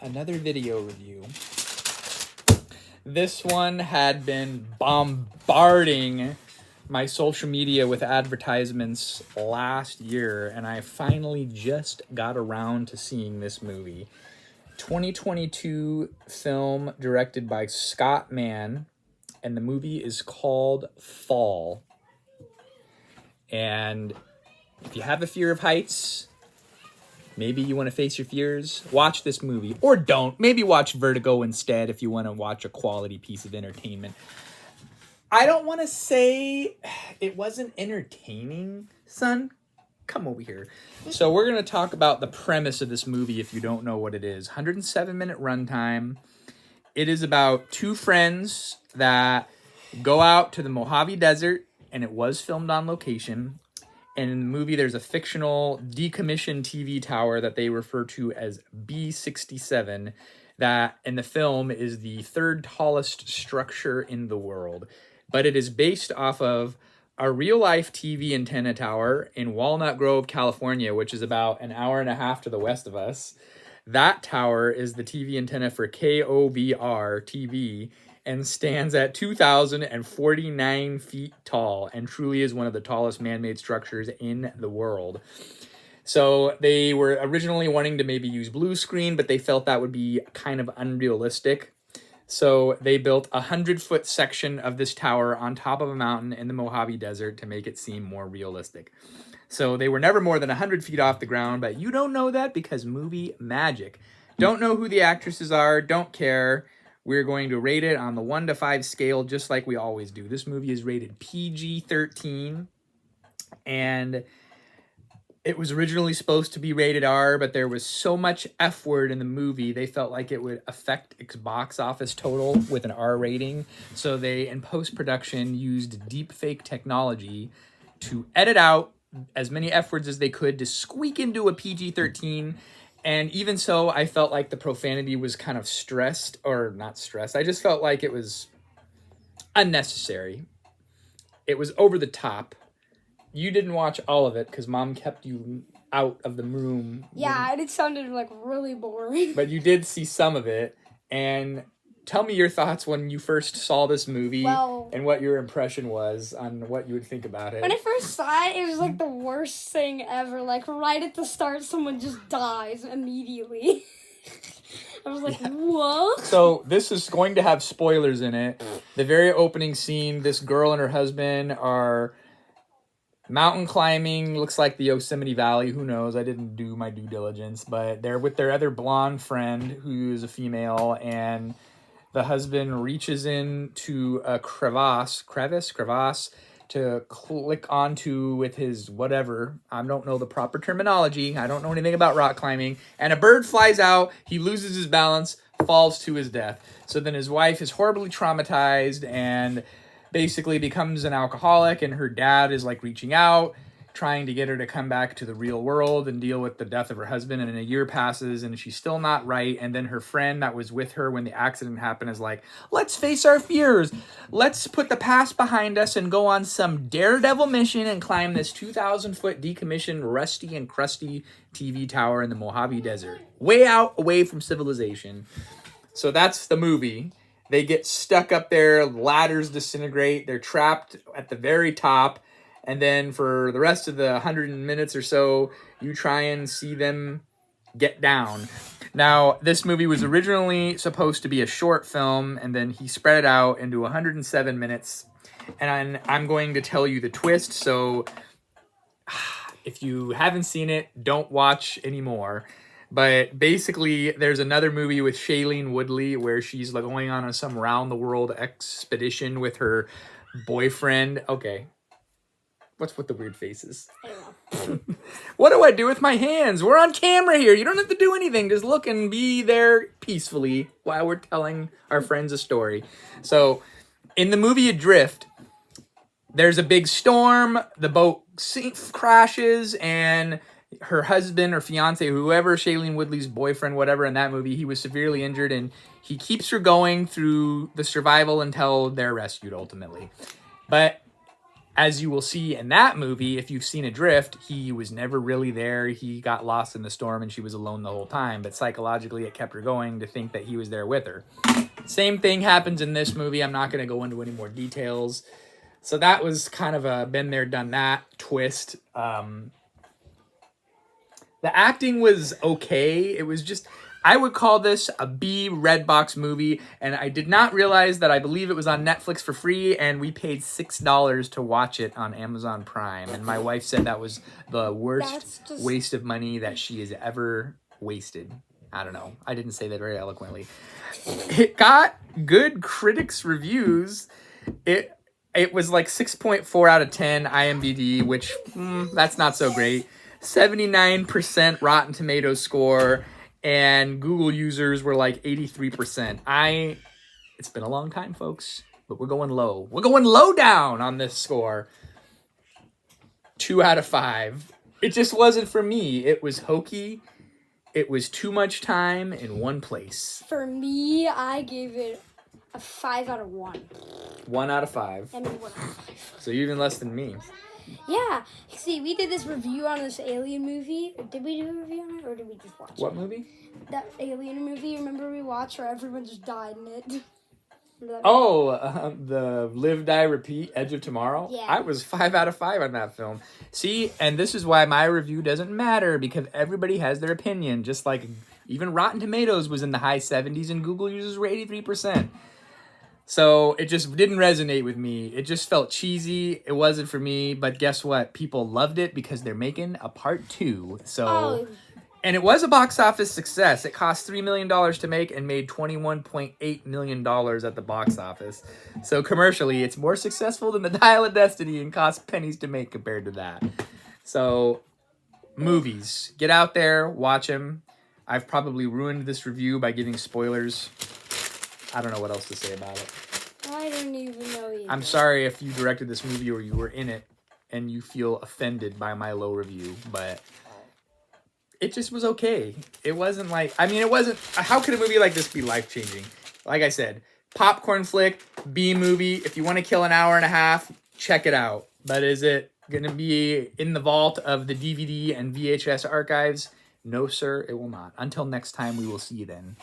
another video review. This one had been bombarding my social media with advertisements last year, and I finally just got around to seeing this movie. 2022 film directed by Scott Mann, and the movie is called Fall. And if you have a fear of heights, maybe you want to face your fears, watch this movie. Or don't. Maybe watch Vertigo instead if you want to watch a quality piece of entertainment. I don't want to say it wasn't entertaining, son. Come over here. So we're going to talk about the premise of this movie if you don't know what it is. 107-minute runtime. It is about two friends that go out to the Mojave Desert, and it was filmed on location. And in the movie, there's a fictional decommissioned TV tower that they refer to as B67 that in the film is the third tallest structure in the world. But it is based off of a real-life TV antenna tower in Walnut Grove, California, which is about an hour and a half to the west of us. That tower is the TV antenna for KOVR TV and stands at 2,049 feet tall and truly is one of the tallest man-made structures in the world. So they were originally wanting to maybe use blue screen, but they felt that would be kind of unrealistic. So they built a 100-foot section of this tower on top of a mountain in the Mojave Desert to make it seem more realistic. So they were never more than 100 feet off the ground, but you don't know that because movie magic. Don't know who the actresses are, don't care. We're going to rate it on the 1 to 5 scale, just like we always do. This movie is rated PG-13, and it was originally supposed to be rated R, but there was so much F word in the movie, they felt like it would affect its box office total with an R rating. So they, in post-production, used deepfake technology to edit out as many F words as they could to squeak into a PG-13. And even so, I felt like the profanity was kind of stressed, or not stressed. I just felt like it was unnecessary. It was over the top. You didn't watch all of it because Mom kept you out of the room. Yeah, and it sounded like really boring. But you did see some of it. And tell me your thoughts when you first saw this movie and what your impression was on what you would think about it. When I first saw it, it was like the worst thing ever. Like right at the start, someone just dies immediately. I was like, what? So this is going to have spoilers in it. The very opening scene, this girl and her husband are mountain climbing, looks like the Yosemite Valley. Who knows? I didn't do my due diligence. But they're with their other blonde friend who is a female, and the husband reaches into a crevasse to click onto with his whatever. I don't know the proper terminology. I don't know anything about rock climbing. And a bird flies out. He loses his balance, falls to his death. So then his wife is horribly traumatized and basically becomes an alcoholic, and her dad is like reaching out, trying to get her to come back to the real world and deal with the death of her husband. And a year passes and she's still not right. And then her friend that was with her when the accident happened is like, let's face our fears. Let's put the past behind us and go on some daredevil mission and climb this 2,000-foot decommissioned, rusty and crusty TV tower in the Mojave Desert, way out away from civilization. So that's the movie. They get stuck up there, ladders disintegrate, they're trapped at the very top, and then for the rest of the 100 minutes or so, you try and see them get down. Now, this movie was originally supposed to be a short film, and then he spread it out into 107 minutes, and I'm going to tell you the twist, so if you haven't seen it, don't watch anymore. But basically, there's another movie with Shailene Woodley where she's like going on some round-the-world expedition with her boyfriend. Okay. What's with the weird faces? What do I do with my hands? We're on camera here. You don't have to do anything. Just look and be there peacefully while we're telling our friends a story. So, in the movie Adrift, there's a big storm. The boat crashes, and her husband or fiance, whoever, Shailene Woodley's boyfriend, whatever, in that movie, he was severely injured, and he keeps her going through the survival until they're rescued ultimately. But as you will see in that movie, if you've seen Adrift, he was never really there. He got lost in the storm and she was alone the whole time. But psychologically, it kept her going to think that he was there with her. Same thing happens in this movie. I'm not going to go into any more details. So that was kind of a been there, done that twist. The acting was okay. It was just, I would call this a B Redbox movie, and I did not realize that I believe it was on Netflix for free, and we paid $6 to watch it on Amazon Prime. And my wife said that was the worst waste of money that she has ever wasted. I don't know. I didn't say that very eloquently. It got good critics' reviews. It was like 6.4 out of 10 IMDb, which that's not so great. 79% Rotten Tomatoes score, and Google users were like 83%. It's been a long time, folks, but we're going low. We're going low down on this score. 2 out of 5. It just wasn't for me. It was hokey. It was too much time in one place. For me, I gave it a 5 out of 1. 1 out of 5. I mean, 1 out of 5. So even less than me. Yeah. See, we did this review on this alien movie. Did we do a review on it, or did we just watch it? What movie? That alien movie, remember we watched where everyone just died in it? The Live, Die, Repeat, Edge of Tomorrow? Yeah. I was 5 out of 5 on that film. See, and this is why my review doesn't matter, because everybody has their opinion. Just like even Rotten Tomatoes was in the high 70s and Google users were 83%. So it just didn't resonate with me. It just felt cheesy. It wasn't for me. But guess what? People loved it because they're making a part 2. So, and it was a box office success. It cost $3 million to make and made $21.8 million at the box office. So commercially, it's more successful than the Dial of Destiny and cost pennies to make compared to that. So movies, get out there, watch them. I've probably ruined this review by giving spoilers. I don't know what else to say about it. I don't even know either. I'm sorry if you directed this movie or you were in it and you feel offended by my low review, but it just was okay. It wasn't like, I mean, it wasn't, how could a movie like this be life-changing? Like I said, popcorn flick, B movie. If you want to kill an hour and a half, check it out. But is it going to be in the vault of the DVD and VHS archives? No, sir, it will not. Until next time, we will see you then.